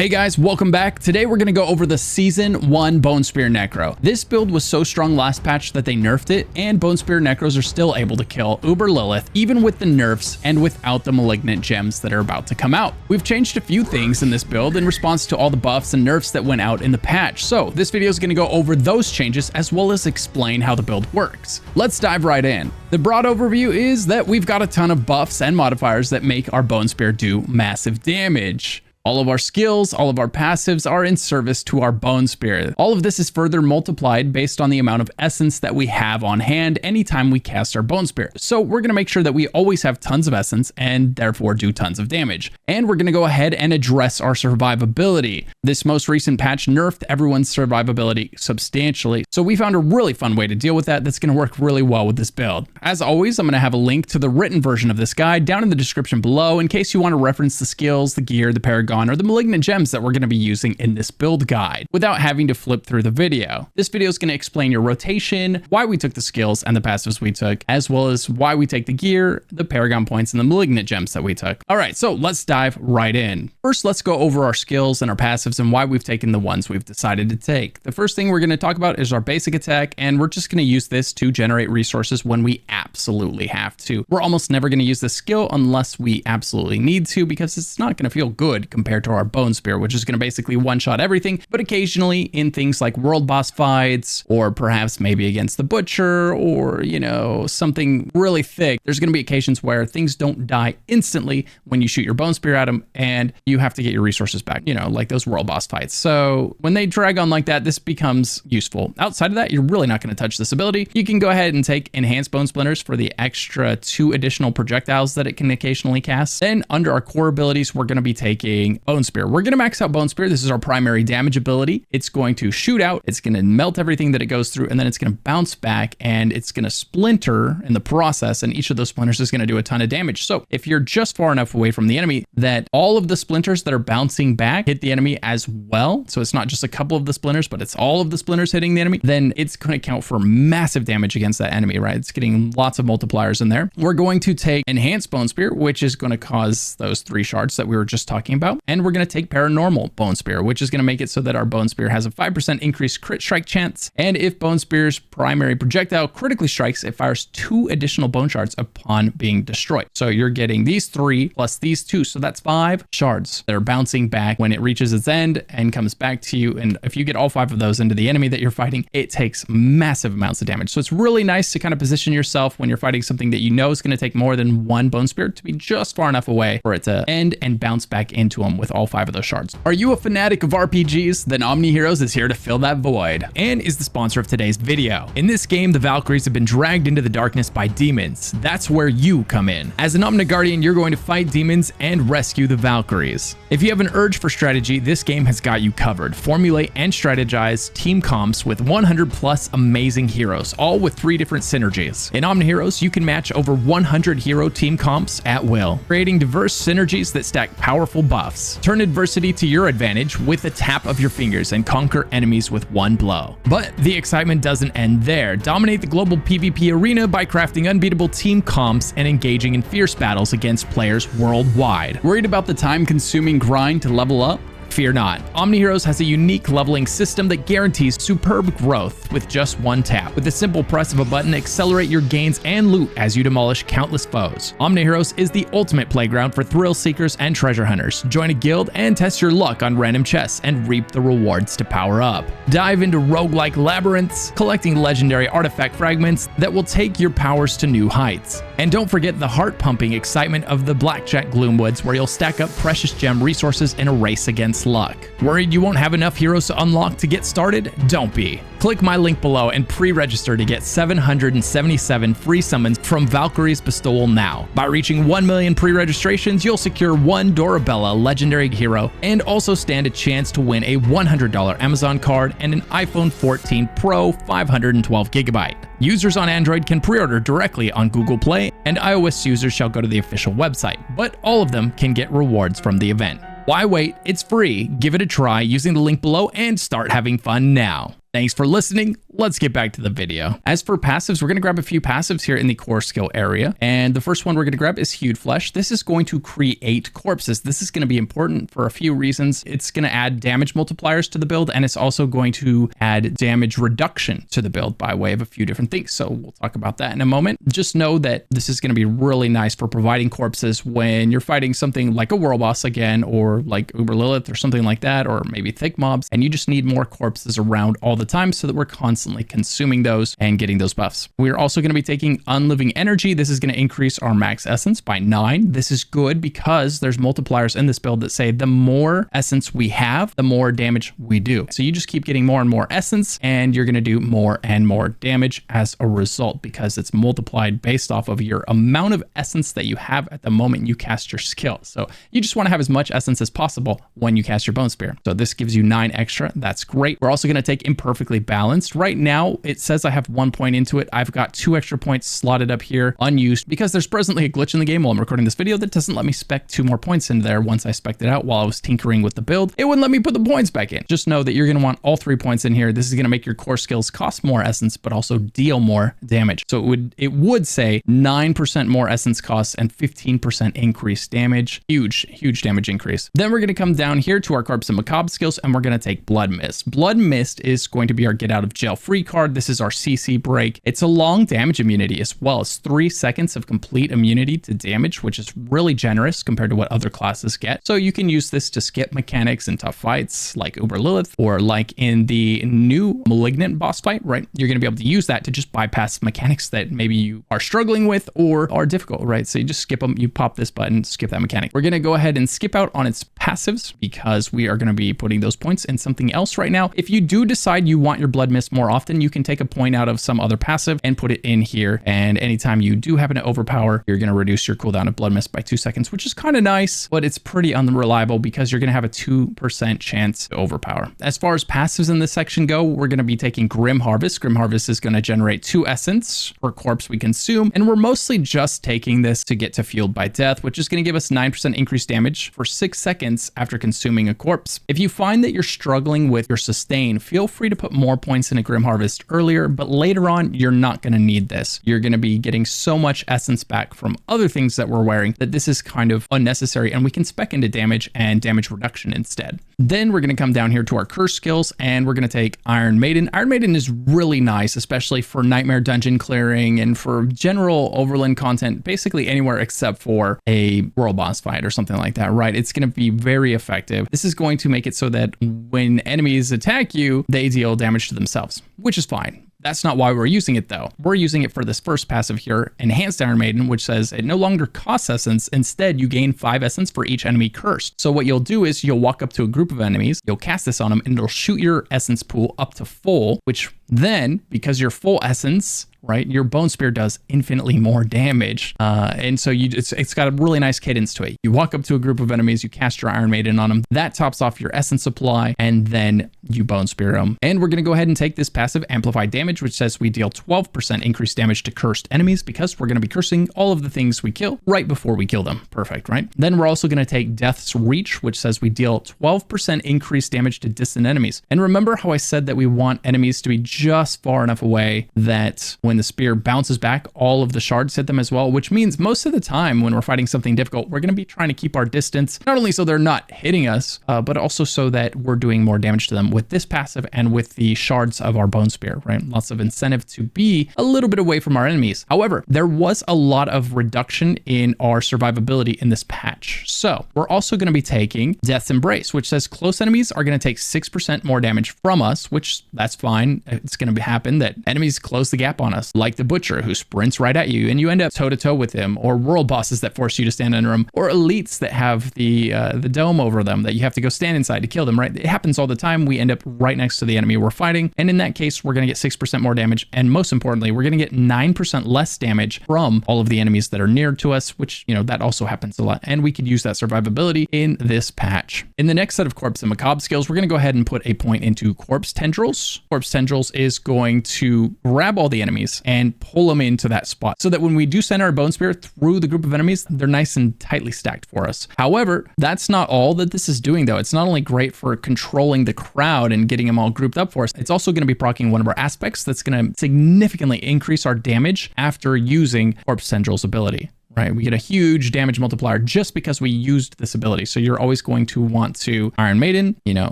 Hey guys, welcome back. Today we're going to go over the Season 1 Bone Spear Necro. This build was so strong last patch that they nerfed it, and Bone Spear Necros are still able to kill Uber Lilith, even with the nerfs and without the Malignant gems that are about to come out. We've changed a few things in this build in response to all the buffs and nerfs that went out in the patch, so this video is going to go over those changes as well as explain how the build works. Let's dive right in. The broad overview is that we've got a ton of buffs and modifiers that make our Bone Spear do massive damage. All of our skills, all of our passives are in service to our Bone Spear. All of this is further multiplied based on the amount of essence that we have on hand anytime we cast our Bone Spear. So we're going to make sure that we always have tons of essence and therefore do tons of damage. And we're going to go ahead and address our survivability. This most recent patch nerfed everyone's survivability substantially. So we found a really fun way to deal with that that's going to work really well with this build. As always, I'm going to have a link to the written version of this guide down in the description below in case you want to reference the skills, the gear, the Paragon, or the Malignant gems that we're going to be using in this build guide without having to flip through the video. This video is going to explain your rotation, why we took the skills and the passives we took, as well as why we take the gear, the Paragon points, and the Malignant gems that we took. All right, so let's dive right in. First, let's go over our skills and our passives and why we've taken the ones we've decided to take. The first thing we're going to talk about is our basic attack, and we're just going to use this to generate resources when we absolutely have to. We're almost never going to use this skill unless we absolutely need to, because it's not going to feel good compared to our Bone Spear, which is going to basically one-shot everything, but occasionally in things like world boss fights, or perhaps maybe against the Butcher, or, you know, something really thick, there's going to be occasions where things don't die instantly when you shoot your Bone Spear at them, and you have to get your resources back, you know, like those world boss fights. So when they drag on like that, this becomes useful. Outside of that, you're really not going to touch this ability. You can go ahead and take Enhanced Bone Splinters for the extra 2 additional projectiles that it can occasionally cast. Then under our core abilities, we're going to be taking Bone Spear. We're going to max out Bone Spear. This is our primary damage ability. It's going to shoot out, it's going to melt everything that it goes through, and then it's going to bounce back and it's going to splinter in the process, and each of those splinters is going to do a ton of damage. So if you're just far enough away from the enemy that all of the splinters that are bouncing back hit the enemy as well, so it's not just a couple of the splinters, but it's all of the splinters hitting the enemy, then it's going to count for massive damage against that enemy, right? It's getting lots of multipliers in there. We're going to take Enhanced Bone Spear, which is going to cause those 3 shards that we were just talking about, and we're going to take Paranormal Bone Spear, which is going to make it so that our Bone Spear has a 5% increased crit strike chance, and if Bone Spear's primary projectile critically strikes, it fires 2 additional bone shards upon being destroyed. So you're getting these 3 plus these 2, so that's 5 shards that are bouncing back when it reaches its end and comes back to you, and if you get all 5 of those into the enemy that you're fighting, it takes massive amounts of damage. So it's really nice to kind of position yourself when you're fighting something that you know is going to take more than 1 Bone Spear to be just far enough away for it to end and bounce back into them with all 5 of those shards. Are you a fanatic of RPGs? Then Omni Heroes is here to fill that void and is the sponsor of today's video. In this game, the Valkyries have been dragged into the darkness by demons. That's where you come in. As an Omni Guardian, you're going to fight demons and rescue the Valkyries. If you have an urge for strategy, this game has got you covered. Formulate and strategize team comps with 100 plus amazing heroes, all with 3 different synergies. In Omni Heroes, you can match over 100 hero team comps at will, creating diverse synergies that stack powerful buffs. Turn adversity to your advantage with a tap of your fingers and conquer enemies with 1 blow. But the excitement doesn't end there. Dominate the global PvP arena by crafting unbeatable team comps and engaging in fierce battles against players worldwide. Worried about the time-consuming grind to level up? Fear not. Omni Heroes has a unique leveling system that guarantees superb growth with just 1 tap. With the simple press of a button, accelerate your gains and loot as you demolish countless foes. Omni Heroes is the ultimate playground for thrill seekers and treasure hunters. Join a guild and test your luck on random chests and reap the rewards to power up. Dive into roguelike labyrinths, collecting legendary artifact fragments that will take your powers to new heights. And don't forget the heart-pumping excitement of the Blackjack Gloomwoods, where you'll stack up precious gem resources in a race against luck. Worried you won't have enough heroes to unlock to get started? Don't be. Click my link below and pre-register to get 777 free summons from Valkyrie's Bestowal now. By reaching 1 million pre-registrations, you'll secure 1 Dorabella legendary hero and also stand a chance to win a $100 Amazon card and an iPhone 14 Pro 512GB. Users on Android can pre-order directly on Google Play, and iOS users shall go to the official website, but all of them can get rewards from the event. Why wait? It's free. Give it a try using the link below and start having fun now. Thanks for listening. Let's get back to the video. As for passives, we're going to grab a few passives here in the core skill area. And the first one we're going to grab is Hued Flesh. This is going to create corpses. This is going to be important for a few reasons. It's going to add damage multipliers to the build, and it's also going to add damage reduction to the build by way of a few different things. So we'll talk about that in a moment. Just know that this is going to be really nice for providing corpses when you're fighting something like a world boss again, or like Uber Lilith or something like that, or maybe thick mobs, and you just need more corpses around all the time so that we're constantly consuming those and getting those buffs. We're also going to be taking Unliving Energy. This is going to increase our max essence by 9. This is good because there's multipliers in this build that say the more essence we have, the more damage we do. So you just keep getting more and more essence, and you're going to do more and more damage as a result, because it's multiplied based off of your amount of essence that you have at the moment you cast your skill. So you just want to have as much essence as possible when you cast your Bone Spear. So this gives you 9 extra. That's great. We're also going to take Imperfectly Balanced. Right now, it says I have 1 point into it. I've got 2 extra points slotted up here unused because there's presently a glitch in the game while I'm recording this video that doesn't let me spec 2 more points into there. Once I spec'd it out while I was tinkering with the build, it wouldn't let me put the points back in. Just know that you're going to want all 3 points in here. This is going to make your core skills cost more essence, but also deal more damage. So it would say 9% more essence costs and 15% increased damage. Huge damage increase. Then we're going to come down here to our Corpse and Macabre skills, and we're going to take Blood Mist. Blood Mist is going to be our get out of jail free card. This is our CC break. It's a long damage immunity as well as 3 seconds of complete immunity to damage, which is really generous compared to what other classes get. So you can use this to skip mechanics in tough fights like Uber Lilith, or like in the new Malignant boss fight, right? You're going to be able to use that to just bypass mechanics that maybe you are struggling with or are difficult, right? So you just skip them, you pop this button, skip that mechanic. We're going to go ahead and skip out on its passives because we are going to be putting those points in something else right now. If you do decide you want your Blood Mist more often, you can take a point out of some other passive and put it in here. And anytime you do happen to overpower, you're going to reduce your cooldown of Blood Mist by 2 seconds, which is kind of nice, but it's pretty unreliable because you're going to have a 2% chance to overpower. As far as passives in this section go, we're going to be taking Grim Harvest. Grim Harvest is going to generate 2 essence per corpse we consume, and we're mostly just taking this to get to Fueled by Death, which is going to give us 9% increased damage for 6 seconds after consuming a corpse. If you find that you're struggling with your sustain, feel free to put more points in a Grim Harvest earlier, but later on, you're not going to need this. You're going to be getting so much essence back from other things that we're wearing that this is kind of unnecessary, and we can spec into damage and damage reduction instead. Then we're going to come down here to our curse skills, and we're going to take Iron Maiden. Iron Maiden is really nice, especially for nightmare dungeon clearing and for general overland content, basically anywhere except for a world boss fight or something like that, right? It's going to be very effective. This is going to make it so that when enemies attack you, they deal damage to themselves, which is fine. That's not why we're using it though. We're using it for this first passive here, Enhanced Iron Maiden, which says it no longer costs essence. Instead, you gain 5 essence for each enemy cursed. So what you'll do is you'll walk up to a group of enemies, you'll cast this on them, and it'll shoot your essence pool up to full, which then, because you're full essence, right, your Bone Spear does infinitely more damage. And so it's got a really nice cadence to it. You walk up to a group of enemies, you cast your Iron Maiden on them, that tops off your essence supply, and then you Bone Spear them. And we're going to go ahead and take this passive Amplify Damage, which says we deal 12% increased damage to cursed enemies because we're going to be cursing all of the things we kill right before we kill them. Perfect, right? Then we're also going to take Death's Reach, which says we deal 12% increased damage to distant enemies. And remember how I said that we want enemies to be just far enough away that when the spear bounces back, all of the shards hit them as well, which means most of the time when we're fighting something difficult, we're going to be trying to keep our distance, not only so they're not hitting us, but also so that we're doing more damage to them with this passive and with the shards of our Bone Spear, right? Lots of incentive to be a little bit away from our enemies. However, there was a lot of reduction in our survivability in this patch. So we're also going to be taking Death's Embrace, which says close enemies are going to take 6% more damage from us, which that's fine. It's going to happen that enemies close the gap on us, like the Butcher who sprints right at you and you end up toe-to-toe with him, or world bosses that force you to stand under them, or elites that have the dome over them that you have to go stand inside to kill them, right? It happens all the time. We end up right next to the enemy we're fighting, and in that case, we're going to get 6% more damage, and most importantly, we're going to get 9% less damage from all of the enemies that are near to us, which, you know, that also happens a lot, and we could use that survivability in this patch. In the next set of Corpse and Macabre skills, we're going to go ahead and put a point into Corpse Tendrils. Corpse Tendrils is going to grab all the enemies and pull them into that spot so that when we do send our Bone Spear through the group of enemies, they're nice and tightly stacked for us. However, that's not all that this is doing though. It's not only great for controlling the crowd out and getting them all grouped up for us. It's also going to be proccing one of our aspects that's going to significantly increase our damage after using Corpse Tendril's ability. Right, we get a huge damage multiplier just because we used this ability. So you're always going to want to Iron Maiden,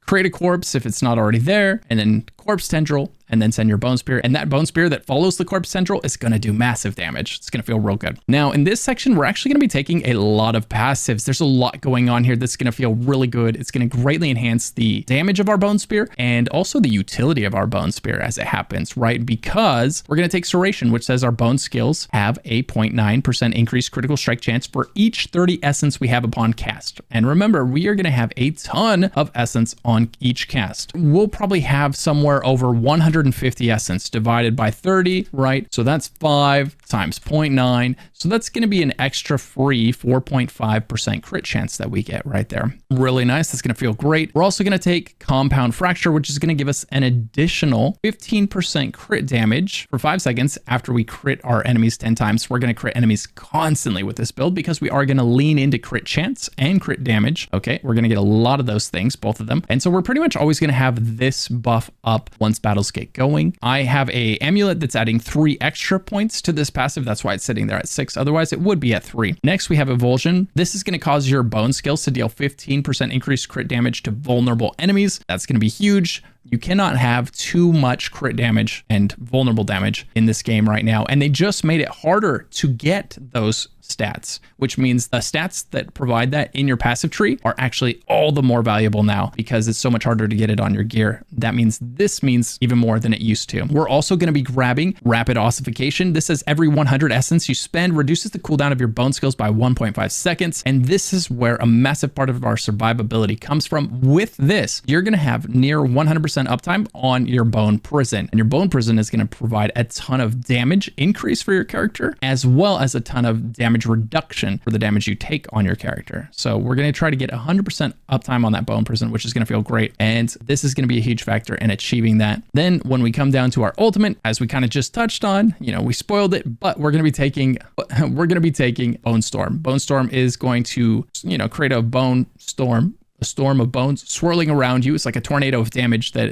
create a corpse if it's not already there, and then Corpse Tendril, and then send your Bone Spear. And that Bone Spear that follows the Corpse Tendril is going to do massive damage. It's going to feel real good. Now, in this section, we're actually going to be taking a lot of passives. There's a lot going on here that's going to feel really good. It's going to greatly enhance the damage of our Bone Spear and also the utility of our Bone Spear as it happens, right? Because we're going to take Serration, which says our bone skills have a 0.9% increased critical strike chance for each 30 essence we have upon cast. And remember, we are going to have a ton of essence on each cast. We'll probably have somewhere over 150 essence divided by 30, right? So that's 5 times 0.9. So that's going to be an extra free 4.5% crit chance that we get right there. Really nice. That's going to feel great. We're also going to take Compound Fracture, which is going to give us an additional 15% crit damage for 5 seconds after we crit our enemies 10 times. We're going to crit enemies constantly with this build because we are going to lean into crit chance and crit damage. Okay, we're going to get a lot of those things, both of them. And so we're pretty much always going to have this buff up once battles get going. I have a amulet that's adding 3 extra points to this passive. That's why it's sitting there at 6. Otherwise, it would be at 3. Next, we have Evulsion. This is going to cause your bone skills to deal 15% increased crit damage to vulnerable enemies. That's going to be huge. You cannot have too much crit damage and vulnerable damage in this game right now. And they just made it harder to get those stats, which means the stats that provide that in your passive tree are actually all the more valuable now because it's so much harder to get it on your gear. That means this means even more than it used to. We're also going to be grabbing Rapid Ossification. This says every 100 essence you spend reduces the cooldown of your bone skills by 1.5 seconds. And this is where a massive part of our survivability comes from. With this, you're going to have near 100% uptime on your Bone Prison. And your Bone Prison is going to provide a ton of damage increase for your character, as well as a ton of damage reduction for the damage you take on your character. So we're going to try to get 100% uptime on that Bone Prison, which is going to feel great. And this is going to be a huge factor in achieving that. Then when we come down to our ultimate, as we kind of just touched on, we spoiled it, but we're going to be taking Bone Storm. Bone Storm is going to, create a bone storm, a storm of bones swirling around you. It's like a tornado of damage that,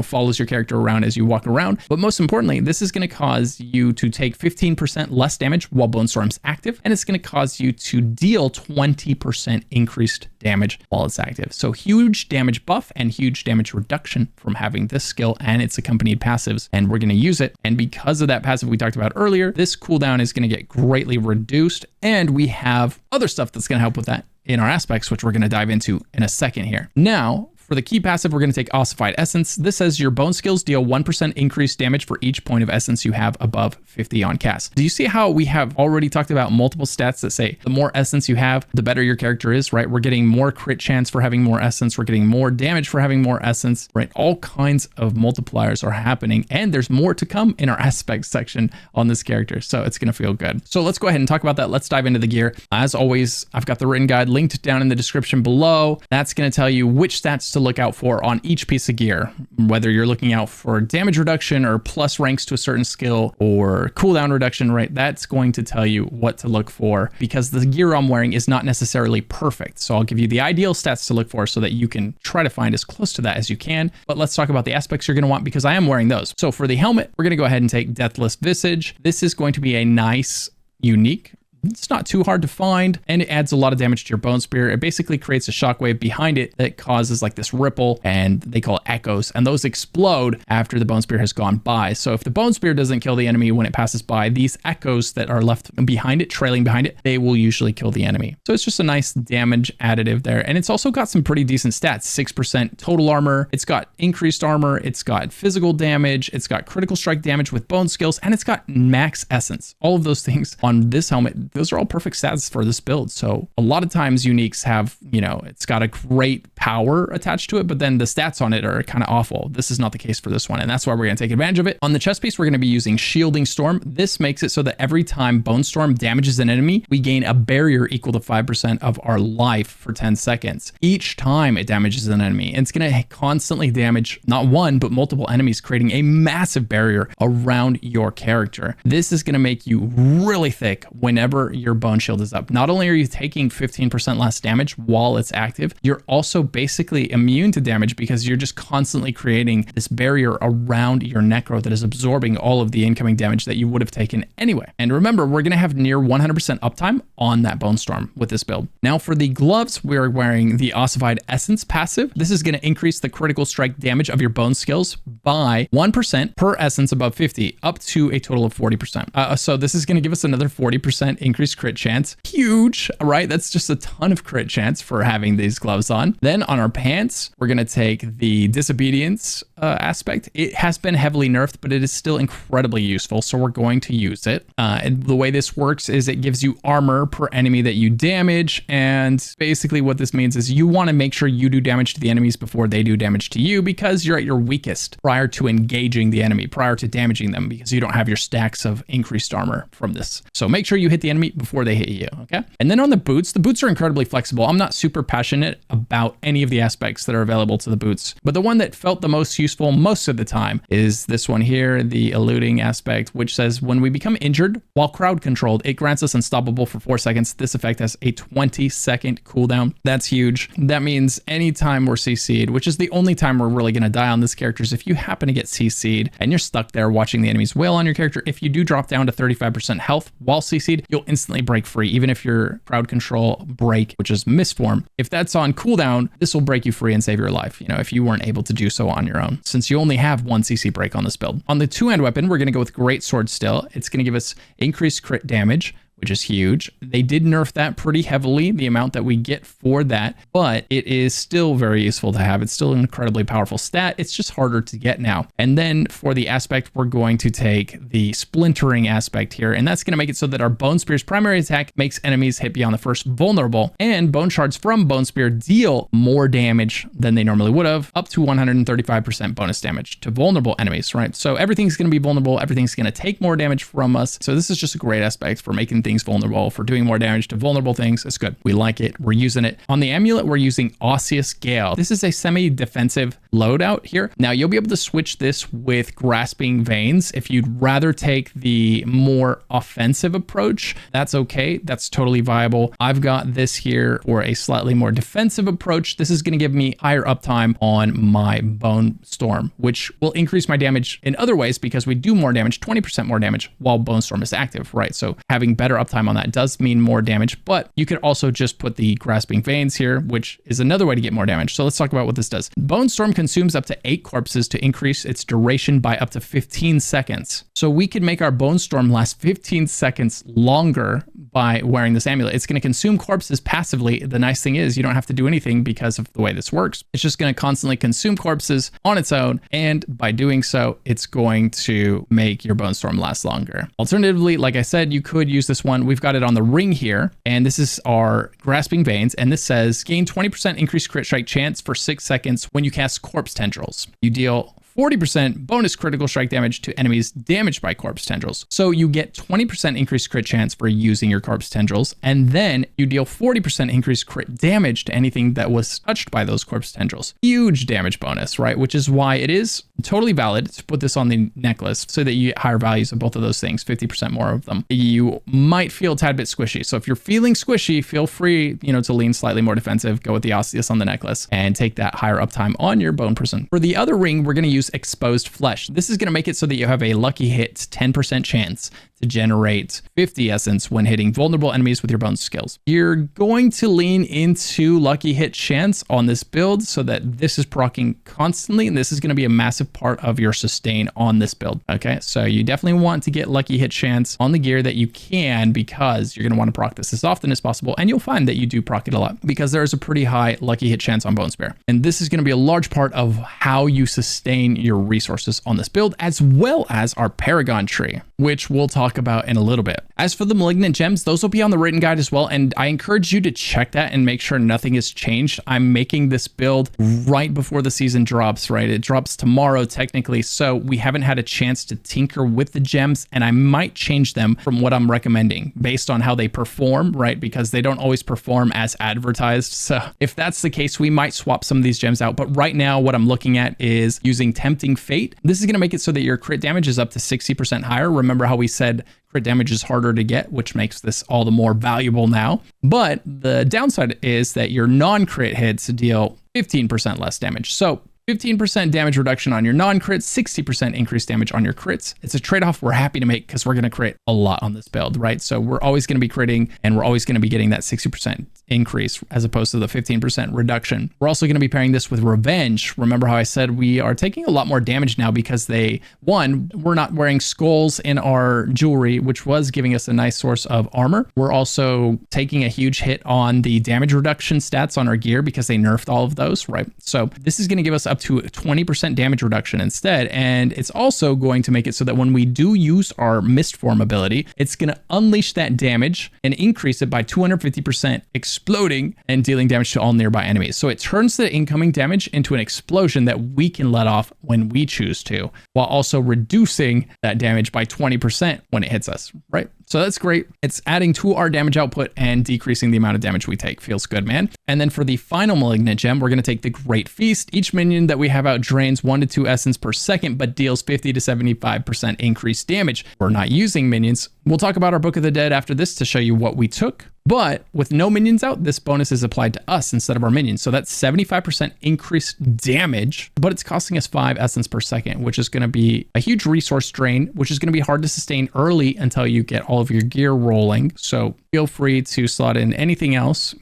follows your character around as you walk around. But most importantly, this is going to cause you to take 15% less damage while Bone Storm's active. And it's going to cause you to deal 20% increased damage while it's active. So huge damage buff and huge damage reduction from having this skill and its accompanied passives. And we're going to use it. And because of that passive we talked about earlier, this cooldown is going to get greatly reduced. And we have other stuff that's going to help with that in our aspects, which we're going to dive into in a second here. Now, for the key passive, we're going to take Ossified Essence. This says your bone skills deal 1% increased damage for each point of essence you have above 50 on cast. Do you see how we have already talked about multiple stats that say the more essence you have, the better your character is, right? We're getting more crit chance for having more essence. We're getting more damage for having more essence, right? All kinds of multipliers are happening, and there's more to come in our aspects section on this character. So it's going to feel good. So let's go ahead and talk about that. Let's dive into the gear. As always, I've got the written guide linked down in the description below. That's going to tell you which stats to look out for on each piece of gear, whether you're looking out for damage reduction or plus ranks to a certain skill or cooldown reduction, right? That's going to tell you what to look for because the gear I'm wearing is not necessarily perfect. So I'll give you the ideal stats to look for so that you can try to find as close to that as you can. But let's talk about the aspects you're going to want because I am wearing those. So for the helmet, we're going to go ahead and take Deathless Visage. This is going to be a nice, unique, it's not too hard to find, and it adds a lot of damage to your Bone Spear. It basically creates a shockwave behind it that causes like this ripple, and they call it echoes, and those explode after the Bone Spear has gone by. So if the Bone Spear doesn't kill the enemy when it passes by, these echoes that are left behind it, trailing behind it, they will usually kill the enemy. So it's just a nice damage additive there. And it's also got some pretty decent stats, 6% total armor. It's got increased armor. It's got physical damage. It's got critical strike damage with bone skills, and it's got max essence. All of those things on this helmet, those are all perfect stats for this build. So a lot of times uniques have, it's got a great power attached to it, but then the stats on it are kind of awful. This is not the case for this one, and that's why we're going to take advantage of it. On the chest piece, we're going to be using Shielding Storm. This makes it so that every time Bone Storm damages an enemy, we gain a barrier equal to 5% of our life for 10 seconds. Each time it damages an enemy, and it's going to constantly damage not one, but multiple enemies, creating a massive barrier around your character. This is going to make you really thick whenever whenever your bone shield is up. Not only are you taking 15% less damage while it's active, you're also basically immune to damage because you're just constantly creating this barrier around your necro that is absorbing all of the incoming damage that you would have taken anyway. And remember, we're going to have near 100% uptime on that bone storm with this build. Now for the gloves, we're wearing the ossified essence passive. This is going to increase the critical strike damage of your bone skills by 1% per essence above 50, up to a total of 40%. So this is going to give us another 40% increased crit chance. Huge, right? That's just a ton of crit chance for having these gloves on. Then on our pants, we're going to take the disobedience aspect. It has been heavily nerfed, but it is still incredibly useful, so we're going to use it. And the way this works is it gives you armor per enemy that you damage, and basically what this means is you want to make sure you do damage to the enemies before they do damage to you, because you're at your weakest prior to engaging the enemy, prior to damaging them, because you don't have your stacks of increased armor from this. So make sure you hit the enemy before they hit you, okay? And then on the boots are incredibly flexible. I'm not super passionate about any of the aspects that are available to the boots, but the one that felt the most useful most of the time is this one here, the eluding aspect, which says when we become injured while crowd controlled, it grants us unstoppable for 4 seconds. This effect has a 20-second cooldown. That's huge. That means anytime we're CC'd, which is the only time we're really going to die on this character, is if you happen to get CC'd and you're stuck there watching the enemies wail on your character. If you do drop down to 35% health while CC'd, you'll instantly break free, even if your crowd control break, which is misform. If that's on cooldown, this will break you free and save your life, you know, if you weren't able to do so on your own, since you only have one CC break on this build. On the two-hand weapon, we're going to go with Great Sword still. It's going to give us increased crit damage, which is huge. They did nerf that pretty heavily, the amount that we get for that, but it is still very useful to have. It's still an incredibly powerful stat. It's just harder to get now. And then for the aspect, we're going to take the splintering aspect here, and that's going to make it so that our Bone Spear's primary attack makes enemies hit beyond the first vulnerable, and bone shards from Bone Spear deal more damage than they normally would have, up to 135% bonus damage to vulnerable enemies, right? So everything's going to be vulnerable. Everything's going to take more damage from us. So this is just a great aspect for making things vulnerable, for doing more damage to vulnerable things. It's good. We like it. We're using it. On the amulet, we're using Osseous Gale. This is a semi-defensive loadout here. Now you'll be able to switch this with Grasping Veins. If you'd rather take the more offensive approach, that's okay. That's totally viable. I've got this here for a slightly more defensive approach. This is going to give me higher uptime on my Bone Storm, which will increase my damage in other ways because we do more damage, 20% more damage while Bone Storm is active, right? So having better uptime on that does mean more damage, but you could also just put the Grasping Veins here, which is another way to get more damage. So let's talk about what this does. Bone Storm consumes up to 8 corpses to increase its duration by up to 15 seconds. So we could make our Bone Storm last 15 seconds longer by wearing this amulet. It's going to consume corpses passively. The nice thing is you don't have to do anything because of the way this works. It's just going to constantly consume corpses on its own, and by doing so, it's going to make your Bone Storm last longer. Alternatively, like I said, you could use this one. We've got it on the ring here, and this is our Grasping Veins, and this says gain 20% increased crit strike chance for 6 seconds when you cast Corpse Tendrils. You deal 40% bonus critical strike damage to enemies damaged by corpse tendrils. So you get 20% increased crit chance for using your corpse tendrils, and then you deal 40% increased crit damage to anything that was touched by those corpse tendrils. Huge damage bonus, right? Which is why it is totally valid to put this on the necklace so that you get higher values of both of those things, 50% more of them. You might feel a tad bit squishy. So if you're feeling squishy, feel free, to lean slightly more defensive, go with the Osseous on the necklace and take that higher uptime on your Bone Prison. For the other ring, we're going to use Exposed Flesh. This is going to make it so that you have a lucky hit 10% chance to generate 50 essence when hitting vulnerable enemies with your bone skills. You're going to lean into lucky hit chance on this build so that this is proccing constantly, and this is going to be a massive part of your sustain on this build. Okay, so you definitely want to get lucky hit chance on the gear that you can, because you're going to want to proc this as often as possible, and you'll find that you do proc it a lot because there is a pretty high lucky hit chance on Bone Spear, and this is going to be a large part of how you sustain your resources on this build, as well as our Paragon tree, which we'll talk about in a little bit. As for the Malignant gems, those will be on the written guide as well, and I encourage you to check that and make sure nothing has changed. I'm making this build right before the season drops, right? It drops tomorrow technically, so we haven't had a chance to tinker with the gems, and I might change them from what I'm recommending based on how they perform, right? Because they don't always perform as advertised. So if that's the case, we might swap some of these gems out, but right now what I'm looking at is using Tempting Fate. This is going to make it so that your crit damage is up to 60% higher. Remember how we said Crit damage is harder to get, which makes this all the more valuable now. But the downside is that your non-crit hits deal 15% less damage. So 15% damage reduction on your non-crits, 60% increased damage on your crits. It's a trade-off we're happy to make because we're going to crit a lot on this build, right? So we're always going to be critting and we're always going to be getting that 60% increase as opposed to the 15% reduction. We're also going to be pairing this with Revenge. Remember how I said we are taking a lot more damage now because we're not wearing skulls in our jewelry, which was giving us a nice source of armor. We're also taking a huge hit on the damage reduction stats on our gear because they nerfed all of those, right? So this is going to give us up to 20% damage reduction instead. And it's also going to make it so that when we do use our Mist Form ability, it's going to unleash that damage and increase it by 250%, exploding and dealing damage to all nearby enemies. So it turns the incoming damage into an explosion that we can let off when we choose to, while also reducing that damage by 20% when it hits us, right? So that's great. It's adding to our damage output and decreasing the amount of damage we take. Feels good, man. And then for the final Malignant gem, we're going to take the Great Feast. Each minion that we have out drains 1 to 2 essence per second, but deals 50 to 75% increased damage. We're not using minions. We'll talk about our Book of the Dead after this to show you what we took. But with no minions out, this bonus is applied to us instead of our minions. So that's 75% increased damage, but it's costing us 5 essence per second, which is going to be a huge resource drain, which is going to be hard to sustain early until you get all of your gear rolling. So feel free to slot in anything else.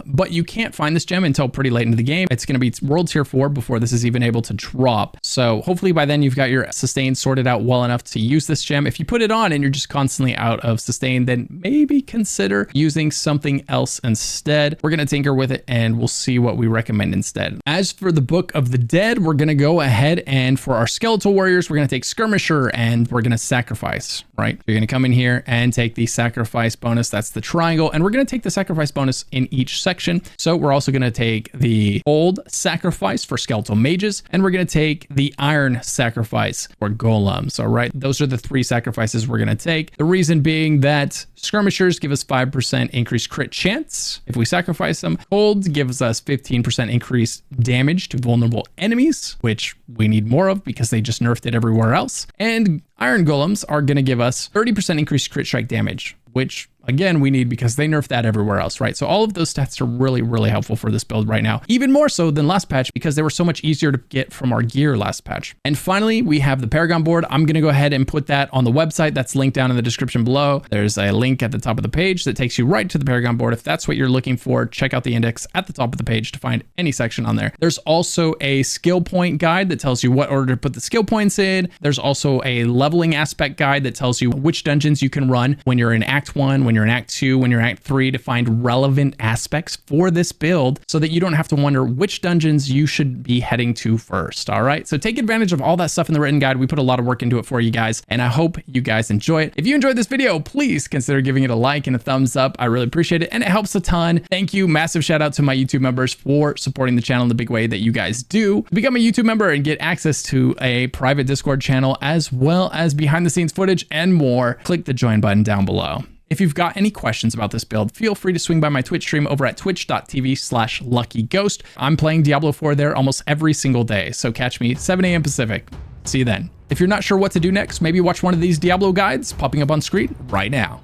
But you can't find this gem until pretty late into the game. It's going to be World Tier 4 before this is even able to drop. So hopefully by then you've got your sustain sorted out well enough to use this gem. If you put it on and you're just constantly out of sustain, then maybe consider using something else instead. We're going to tinker with it and we'll see what we recommend instead. As for the Book of the Dead, we're going to go ahead and for our skeletal warriors, we're going to take Skirmisher and we're going to sacrifice, right? You're going to come in here and take the sacrifice bonus. That's the triangle. And we're going to take the sacrifice bonus in each section. So we're also going to take the gold sacrifice for skeletal mages, and we're going to take the iron sacrifice for golems. All right, those are the 3 sacrifices we're going to take. The reason being that skirmishers give us 5% increased crit chance if we sacrifice them. Gold gives us 15% increased damage to vulnerable enemies, which we need more of because they just nerfed it everywhere else. And iron golems are going to give us 30% increased crit strike damage, which again, we need because they nerfed that everywhere else, right? So all of those stats are really, really helpful for this build right now, even more so than last patch because they were so much easier to get from our gear last patch. And finally, we have the Paragon board. I'm going to go ahead and put that on the website. That's linked down in the description below. There's a link at the top of the page that takes you right to the Paragon board. If that's what you're looking for, check out the index at the top of the page to find any section on there. There's also a skill point guide that tells you what order to put the skill points in. There's also a leveling aspect guide that tells you which dungeons you can run when you're in Act 1, when you're in Act 2, when you're in Act 3 to find relevant aspects for this build so that you don't have to wonder which dungeons you should be heading to first. All right, so take advantage of all that stuff in the written guide. We put a lot of work into it for you guys, and I hope you guys enjoy it. If you enjoyed this video, please consider giving it a like and a thumbs up. I really appreciate it, and it helps a ton. Thank you. Massive shout out to my YouTube members for supporting the channel in the big way that you guys do. Become a YouTube member and get access to a private Discord channel as well as behind the scenes footage and more. Click the join button down below. If you've got any questions about this build, feel free to swing by my Twitch stream over at twitch.tv/luckyghost. I'm playing Diablo 4 there almost every single day, so catch me 7 a.m. Pacific. See you then. If you're not sure what to do next, maybe watch one of these Diablo guides popping up on screen right now.